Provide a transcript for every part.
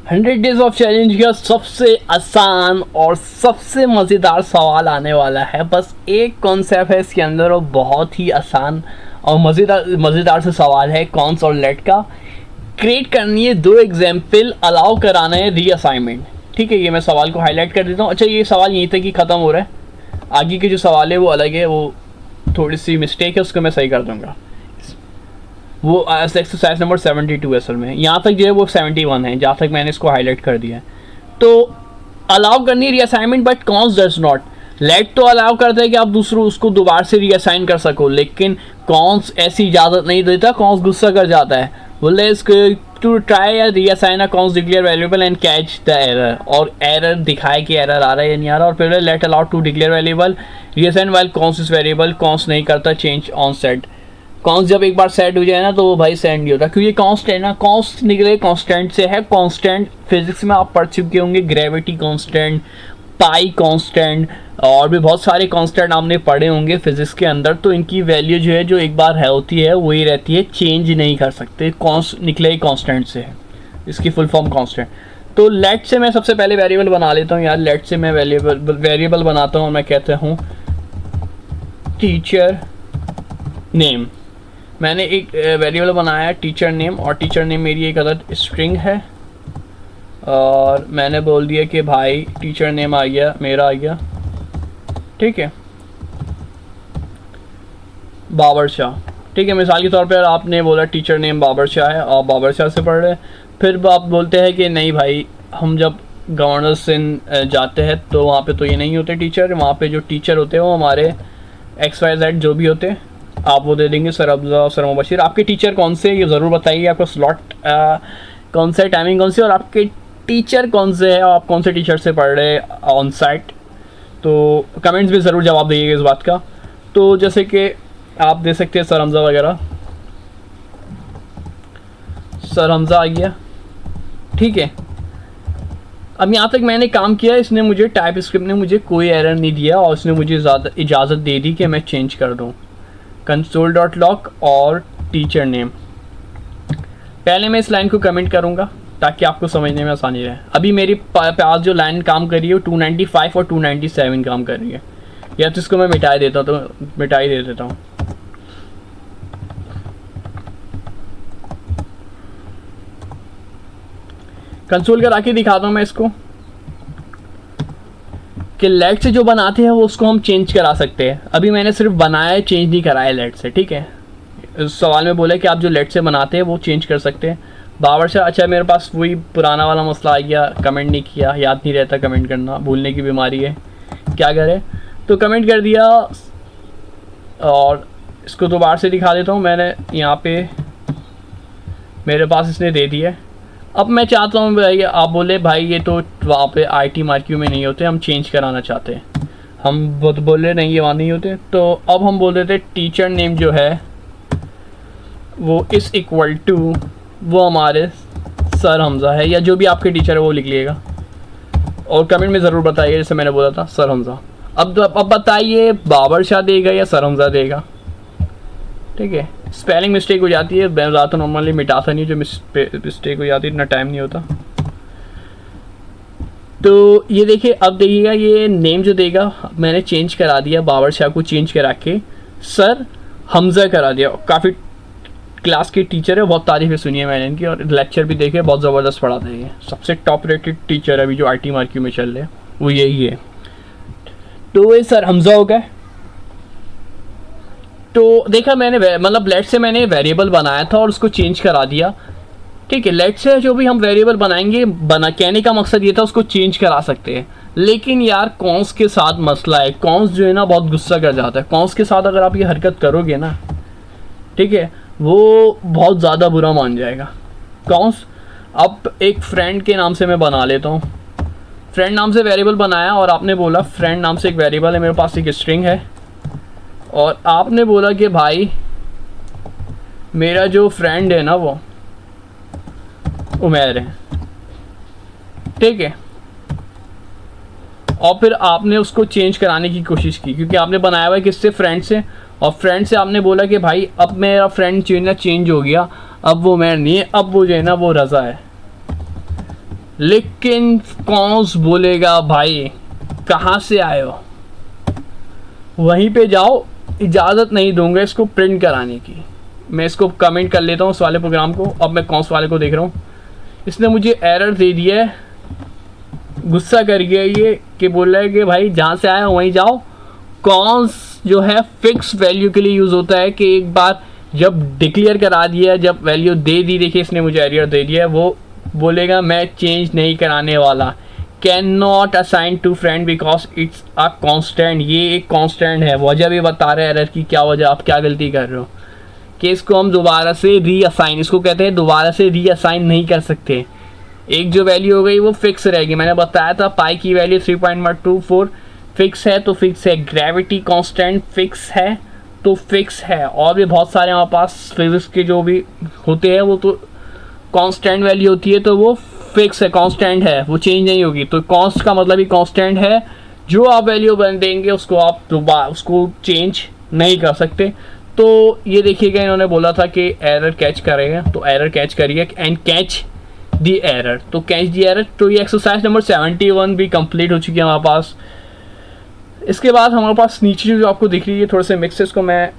100 days of challenge का सबसे आसान और सबसे मज़ेदार सवाल आने वाला है। बस एक कॉन्सेप्ट है इसके अंदर और बहुत ही आसान और मज़ेदार से सवाल है। कॉन्स और लेट का क्रिएट करनी है, 2 एग्जाम्पल अलाउ कराना है रीअसाइनमेंट। ठीक है, ये मैं सवाल को हाईलाइट कर देता हूँ। अच्छा, ये सवाल यहीं तक ही ख़त्म हो रहा है, आगे के जो सवाल है वो अलग है, वो थोड़ी सी मिस्टेक है, उसको मैं सही कर दूँगा। वो एक्सरसाइज नंबर 72 असल में, यहाँ तक जो है वो 71 है, जहाँ तक मैंने इसको हाईलाइट कर दिया है। तो अलाउ करनी है reassignment, but const does not. Let तो अलाउ करता है कि आप दूसरों उसको दोबारा से रीअसाइन कर सको, लेकिन कॉन्स ऐसी इजाज़त नहीं देता। कॉन्स गुस्सा कर जाता है, बोले इसको टू ट्राई या reassign a cons declare valuable and catch the error, और एरर दिखाए कि एरर आ रहा है या नहीं आ रहा। और फिर let allow to declare valuable reassign while const is variable, const नहीं करता चेंज ऑन सेट। कॉन्स जब एक बार सेट हो जाए ना तो वो भाई सेट नहीं होता, क्योंकि कांस्टेंट ना, कॉन्स निकले कांस्टेंट से है। कांस्टेंट फिजिक्स में आप पढ़ चुके होंगे, ग्रेविटी कांस्टेंट, पाई कांस्टेंट, और भी बहुत सारे कांस्टेंट आपने पढ़े होंगे फिजिक्स के अंदर। तो इनकी वैल्यू जो है, जो एक बार है होती है वही रहती है, चेंज नहीं कर सकते। कॉन्स निकले ही कांस्टेंट से है, इसकी फुल फॉर्म कांस्टेंट। तो लेट से मैं सबसे पहले वेरिएबल बना लेता हूँ यार। लेट से मैं वेरिएबल बनाता हूँ और मैं कहता हूँ टीचर नेम। मैंने एक वेरिएबल बनाया टीचर नेम, और टीचर नेम मेरी एक अदद स्ट्रिंग है, और मैंने बोल दिया कि भाई टीचर नेम आ गया, मेरा आ गया। ठीक है, बाबर शाह। ठीक है, मिसाल के तौर पर आपने बोला टीचर नेम बाबर शाह है, और बाबर शाह से पढ़ रहे। फिर आप बोलते हैं कि नहीं भाई, हम जब गवर्नर सिंध जाते हैं तो वहाँ पे तो ये नहीं होते टीचर, वहाँ पे जो टीचर होते हैं वो हमारे XYZ जो भी होते हैं, आप वो दे देंगे, सर अब्जा और सर मुबशिर। आपके टीचर कौन से, ये ज़रूर बताइए, आपका स्लॉट कौन सा है, टाइमिंग कौन सी, और आपके टीचर कौन से है, और आप कौन से टीचर से पढ़ रहे हैं ऑन साइट। तो कमेंट्स में ज़रूर जवाब दीजिएगा इस बात का। तो जैसे कि आप दे सकते हैं सर हमज़ा वगैरह, सर हमज़ा आ गया। ठीक है, अब यहाँ तक मैंने काम किया, इसने मुझे टाइप स्क्रिप्ट ने मुझे कोई एरर नहीं दिया, और इसने मुझे इजाज़त दे दी कि मैं चेंज कर दूँ console.log और टीचर नेम। पहले मैं इस लाइन को कमेंट करूँगा ताकि आपको समझने में आसानी रहे। अभी मेरी पास जो लाइन काम कर रही है वो 295 और 297 काम कर रही है, या तो इसको मैं मिटा देता हूँ, तो मिटाई दे देता हूँ। कंसोल कर आके दिखाता हूँ मैं इसको कि लेट से जो बनाते हैं वो उसको हम चेंज करा सकते हैं। अभी मैंने सिर्फ बनाया है, चेंज नहीं कराया लेट से। ठीक है, इस सवाल में बोला कि आप जो लेट से बनाते हैं वो चेंज कर सकते हैं। बाबर शाह, अच्छा मेरे पास वही पुराना वाला मसला आ गया, कमेंट नहीं किया, याद नहीं रहता कमेंट करना, भूलने की बीमारी है, क्या करें। तो कमेंट कर दिया, और इसको दोबारा से दिखा देता हूँ। मैंने यहाँ पे मेरे पास इसने दे दिया है। अब मैं चाहता हूँ भाई, आप बोले भाई ये तो वहाँ पे IT मार्क्यू में नहीं होते, हम चेंज कराना चाहते हैं। हम बोले नहीं ये वहाँ नहीं होते, तो अब हम बोल देते टीचर नेम जो है वो इस इक्वल टू वो हमारे सर हमज़ा है, या जो भी आपके टीचर है वो लिख लीजिएगा, और कमेंट में ज़रूर बताइए, जैसे मैंने बोला था सर हमज़ा। अब बताइए बाबर शाह देगा या सर हमज़ा देगा। ठीक है, स्पेलिंग मिस्टेक हो जाती है, मैं ज़्यादा नॉर्मली मिटाता नहीं, जो मिस्टेक हो जाती है इतना टाइम नहीं होता। तो ये देखिए, अब देखिएगा ये नेम जो देगा मैंने चेंज करा दिया, बाबर शाह को चेंज करा के सर हमज़ा करा दिया। काफ़ी क्लास के टीचर है, बहुत तारीफ़ें सुनी है मैंने इनकी, और लेक्चर भी देखे, बहुत ज़बरदस्त पढ़ाते हैं। सबसे टॉप रेटेड टीचर अभी जो IT मार्क्यू में चल रहे हैं वो यही है। तो ये सर हमज़ा हो गया। तो देखा मैंने, मतलब लेट से मैंने वेरिएबल बनाया था और उसको चेंज करा दिया। ठीक है, लेट से जो भी हम वेरिएबल बनाएंगे, कहने का मकसद ये था उसको चेंज करा सकते हैं। लेकिन यार कॉन्स के साथ मसला है, कॉन्स जो है ना बहुत गुस्सा कर जाता है। कॉन्स के साथ अगर आप ये हरकत करोगे ना, ठीक है, वो बहुत ज़्यादा बुरा मान जाएगा कॉन्स। अब एक फ्रेंड के नाम से मैं बना लेता हूँ, फ्रेंड नाम से वेरिएबल बनाया, और आपने बोला फ्रेंड नाम से एक वेरिएबल है, मेरे पास एक स्ट्रिंग है, और आपने बोला कि भाई मेरा जो फ्रेंड है ना वो उमैर है। ठीक है, और फिर आपने उसको चेंज कराने की कोशिश की, क्योंकि आपने बनाया हुआ है किससे, फ्रेंड से, और फ्रेंड से आपने बोला कि भाई अब मेरा फ्रेंड चेंज हो गया, अब वो उमैर नहीं है, अब वो जो है ना वो रज़ा है। लेकिन कौंस बोलेगा भाई कहाँ से आए हो, वहीं पे जाओ, इजाज़त नहीं दूंगा इसको प्रिंट कराने की। मैं इसको कमेंट कर लेता हूँ उस वाले प्रोग्राम को। अब मैं कौंस वाले को देख रहा हूँ, इसने मुझे एरर दे दिया है, गुस्सा कर गया ये कि बोल रहा है कि भाई जहाँ से आया वहीं जाओ। कॉन्स जो है फिक्स वैल्यू के लिए यूज़ होता है कि एक बार जब डिक्लेयर करा दिया, जब वैल्यू दे दी, देखिए इसने मुझे एरर दे दिया है, वो बोलेगा मैं चेंज नहीं कराने वाला। Can not assign to friend because it's a constant, ये एक कॉन्स्टेंट है। वजह भी बता रहे हैं एरर की, क्या वजह, आप क्या गलती कर रहे हो कि इसको हम दोबारा से रीअसाइन, इसको कहते हैं दोबारा से रीअसाइन नहीं कर सकते। एक जो वैल्यू हो गई वो फिक्स रहेगी। मैंने बताया था पाई की वैल्यू 3.24 फिक्स है तो फिक्स है, ग्रेविटी कांस्टेंट फिक्स है तो फिक्स है, और भी बहुत सारे हमारे पास फिजिक्स के जो भी होते हैं वो तो कांस्टेंट वैल्यू होती है, तो वो फिक्स है, कांस्टेंट है, वो चेंज नहीं होगी। तो कॉन्स्ट का मतलब ही कांस्टेंट है, जो आप वैल्यू बन देंगे उसको आप दोबारा उसको चेंज नहीं कर सकते। तो ये देखिएगा इन्होंने बोला था कि एरर कैच करेगा, तो एरर कैच करिए एंड कैच दी एरर, तो कैच दी एरर। तो ये एक्सरसाइज नंबर 71 भी कंप्लीट हो चुकी है हमारे पास। इसके बाद हमारे पास नीचे जो आपको दिख रही है थोड़े से मिक्सेस को मैं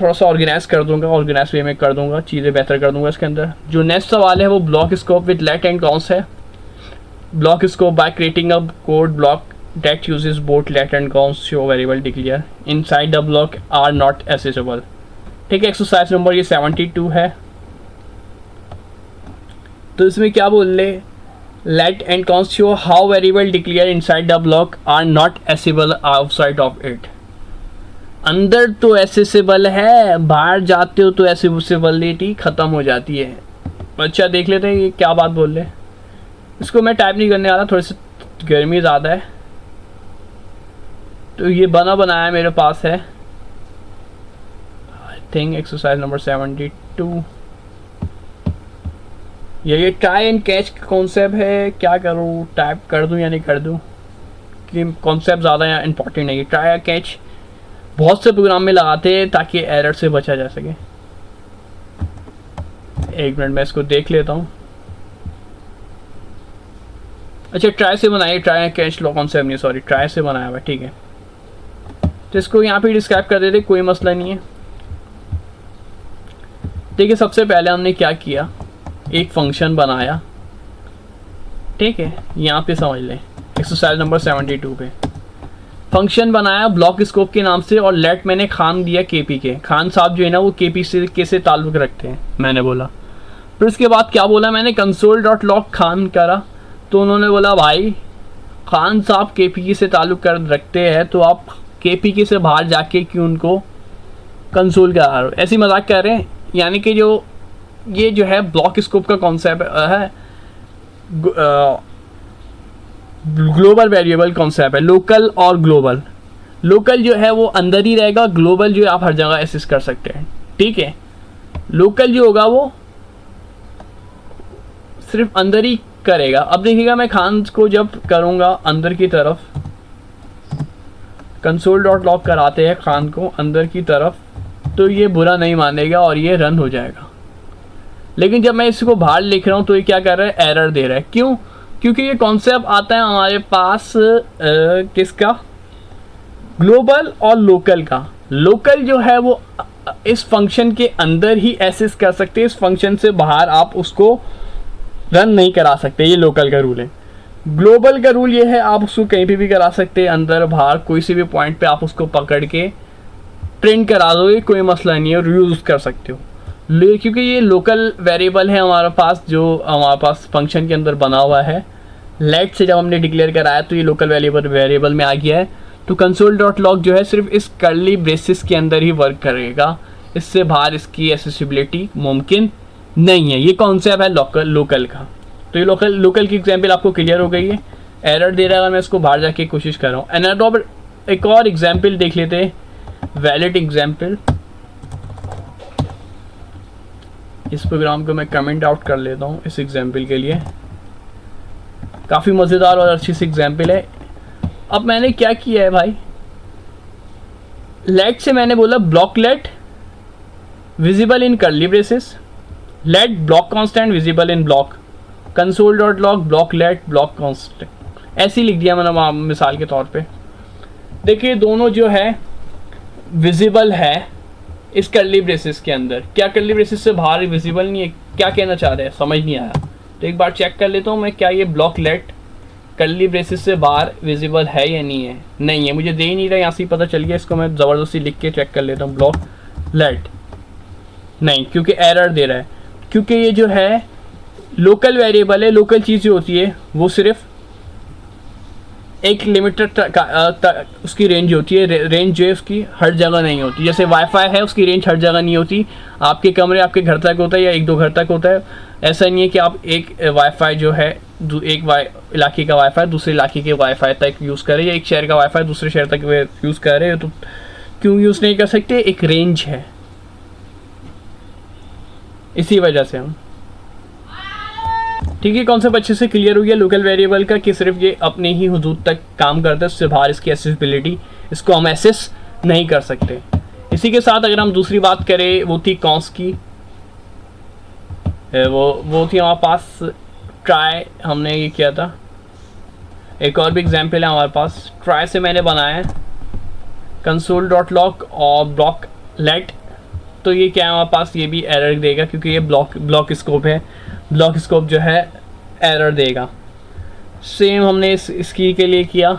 थोड़ा सा ऑर्गेनाइज कर दूंगा, ऑर्गेनाइज वे में कर दूंगा, चीज़ें बेहतर कर दूंगा इसके अंदर। जो नेक्स्ट सवाल है वो block scope with let and const है। Block scope by creating a code block that uses both let and cons show variable declare inside the block are not accessible। ठीक है, एक्सरसाइज नंबर ये 72 है। तो इसमें क्या बोल रहे, let and cons show how variable declare inside the block are not accessible outside of it। अंदर तो accessible है, बाहर जाते हो तो accessibility ख़त्म हो जाती है। अच्छा देख लेते हैं ये क्या बात बोल रहे। इसको मैं टाइप नहीं करने वाला, थोड़ी सी गर्मी ज़्यादा है, तो ये बना बनाया मेरे पास है। आई थिंक एक्सरसाइज नंबर 72 ये ट्राई एंड कैच कॉन्सेप्ट है। क्या करूँ, टाइप कर दूँ या नहीं कर दूँ, कि कॉन्सेप्ट ज़्यादा इंपॉर्टेंट नहीं है। ट्राई या कैच बहुत से प्रोग्राम में लगाते हैं ताकि एरर से बचा जा सके। एक मिनट मैं इसको देख लेता हूँ। अच्छा ट्राई से बनाइए, try and catch low concept नहीं, सॉरी ट्राई से बनाया हुआ, ठीक है। तो इसको यहाँ पे डिस्क्राइब कर देते, कोई मसला नहीं है। देखिए सबसे पहले हमने क्या किया, एक फंक्शन बनाया, ठीक है, यहाँ पे समझ लें एक्सरसाइज नंबर 72 पे फंक्शन बनाया ब्लॉक स्कोप के नाम से, और लेट मैंने खान दिया केपी के। खान साहब जो है ना वो केपी से कैसे ताल्लुक़ रखते हैं मैंने बोला। फिर उसके बाद क्या बोला मैंने, कंसोल डॉट लॉग खान करा, तो उन्होंने बोला भाई खान साहब केपी से ताल्लुक़ कर रखते हैं तो आप केपी से बाहर जाके क्यों उनको कंसोल करा रहे हो, ऐसी मजाक कर रहे हैं। यानी कि जो ये जो है ब्लॉक स्कोप का कॉन्सेप्ट है, ग्लोबल वेरिएबल कॉन्सेप्ट है, लोकल और ग्लोबल। लोकल जो है वो अंदर ही रहेगा, ग्लोबल जो है आप हर जगह एक्सेस कर सकते हैं, ठीक है। लोकल जो होगा वो सिर्फ अंदर ही करेगा। अब देखिएगा मैं खान को जब करूँगा अंदर की तरफ, कंसोल डॉट लॉग कराते हैं खान को अंदर की तरफ, तो ये बुरा नहीं मानेगा और ये रन हो जाएगा। लेकिन जब मैं इसको बाहर लिख रहा हूँ तो ये क्या कर रहा है, एरर दे रहा है। क्यों, क्योंकि ये कॉन्सेप्ट आता है हमारे पास किसका, ग्लोबल और लोकल का। लोकल जो है वो इस फंक्शन के अंदर ही एक्सेस कर सकते हैं, इस फंक्शन से बाहर आप उसको रन नहीं करा सकते, ये लोकल का रूल है। ग्लोबल का रूल ये है आप उसको कहीं पे भी करा सकते हैं, अंदर बाहर कोई सी भी पॉइंट पे आप उसको पकड़ के प्रिंट करा दो, ये कोई मसला नहीं है, यूज़ कर सकते हो। क्योंकि ये लोकल वेरिएबल है हमारे पास, जो हमारे पास फंक्शन के अंदर बना हुआ है। लेट से जब हमने डिक्लेयर कराया तो ये लोकल वेरिएबल में आ गया है। तो कंसोल डॉट लॉग जो है सिर्फ इस कर्ली ब्रेसेस के अंदर ही वर्क करेगा, इससे बाहर इसकी एक्सेसिबिलिटी मुमकिन नहीं है। ये कॉन्सेप्ट है लोकल का। तो ये लोकल की एग्जांपल आपको क्लियर हो गई है। एरर दे रहा है, मैं इसको बाहर जाके कोशिश कर रहा हूँ। एनाडोब एक और एग्जांपल देख लेते हैं, वैलिड एग्जांपल। इस प्रोग्राम को मैं कमेंट आउट कर लेता हूँ इस एग्जांपल के लिए, काफ़ी मज़ेदार और अच्छी सी एग्जांपल है। अब मैंने क्या किया है भाई, लेट से मैंने बोला block let visible in curly braces, let block constant visible in block, console dot log block let block constant ऐसे ही लिख दिया मैंने मिसाल के तौर पे। देखिए दोनों जो है विजिबल है इस कर्ली ब्रेसेस के अंदर, क्या कर्ली ब्रेसेस से बाहर विजिबल नहीं है? क्या कहना चाह रहे हैं, समझ नहीं आया। तो एक बार चेक कर लेता हूँ मैं, क्या ये ब्लॉक लेट कर्ली ब्रेसेस से बाहर विजिबल है या नहीं है? नहीं है, मुझे दे ही नहीं रहा, यहाँ से ही पता चल गया। इसको मैं ज़बरदस्ती लिख के चेक कर लेता हूँ, ब्लॉक लेट नहीं, क्योंकि एरर दे रहा है, क्योंकि ये जो है लोकल वेरिएबल है। लोकल चीज़ जो होती है वो सिर्फ एक लिमिटेड उसकी रेंज होती है, रेंज जो है उसकी हर जगह नहीं होती। जैसे वाईफाई है, उसकी रेंज हर जगह नहीं होती, आपके कमरे आपके घर तक होता है या एक दो घर तक होता है। ऐसा नहीं है कि आप एक वाईफाई जो है एक इलाके का वाईफाई दूसरे इलाके के वाईफाई तक यूज़ करें, या एक शहर का वाईफाई दूसरे शहर तक यूज़ कर रहे हो, तो क्यों यूज़ नहीं कर सकते? एक रेंज है, इसी वजह से हम ठीक है। कॉन्सेप्ट अच्छे से क्लियर हो गया लोकल वेरिएबल का, कि सिर्फ ये अपने ही हुदूद तक काम करता है, उससे बाहर इसकी एक्सेसिबिलिटी, इसको हम एक्सेस नहीं कर सकते। इसी के साथ अगर हम दूसरी बात करें, वो थी कॉन्स की, वो थी हमारे पास ट्राई, हमने ये किया था। एक और भी एग्जाम्पल है हमारे पास, ट्राई से मैंने बनाया है कंसोल डॉट लॉग और ब्लॉक लेट। तो ये क्या है हमारे पास, ये भी एरर देगा क्योंकि ये ब्लॉक स्कोप है। ब्लॉक स्कोप जो है एरर देगा। सेम हमने इस की के लिए किया,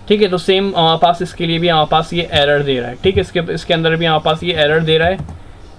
ठीक है। तो सेम हमारे पास इसके लिए भी हमारे पास ये एरर दे रहा है, ठीक है। इसके अंदर भी हमारे पास ये एरर दे रहा है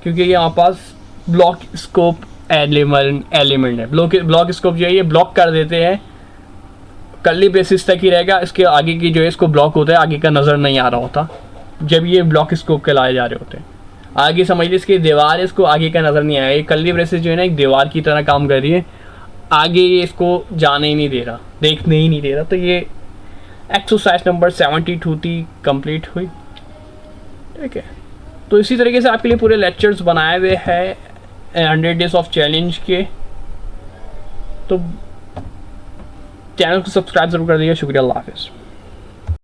क्योंकि ये हमारे पास ब्लॉक स्कोप एलिमेंट है। ब्लॉक स्कोप जो है ये ब्लॉक कर देते हैं, कर्ली ब्रेसेस तक ही रहेगा, इसके आगे की जो है इसको ब्लॉक होता है, आगे का नज़र नहीं आ रहा होता जब ये ब्लॉक स्कोप के लाए जा रहे होते हैं। आगे समझ लीजिए इसकी दीवार है, इसको आगे का नज़र नहीं आएगा। ये कर्ली ब्रेसेस जो है ना एक दीवार की तरह काम कर रही है, आगे ये इसको जाने ही नहीं दे रहा, देखने ही नहीं दे रहा। तो ये एक्सरसाइज नंबर 72 थी, कंप्लीट हुई, ठीक है। तो इसी तरीके से आपके लिए पूरे लेक्चर्स बनाए हुए हैं 100 डेज ऑफ चैलेंज के। तो चैनल को सब्सक्राइब जरूर कर दीजिए। शुक्रिया, अल्लाह हाफिज़।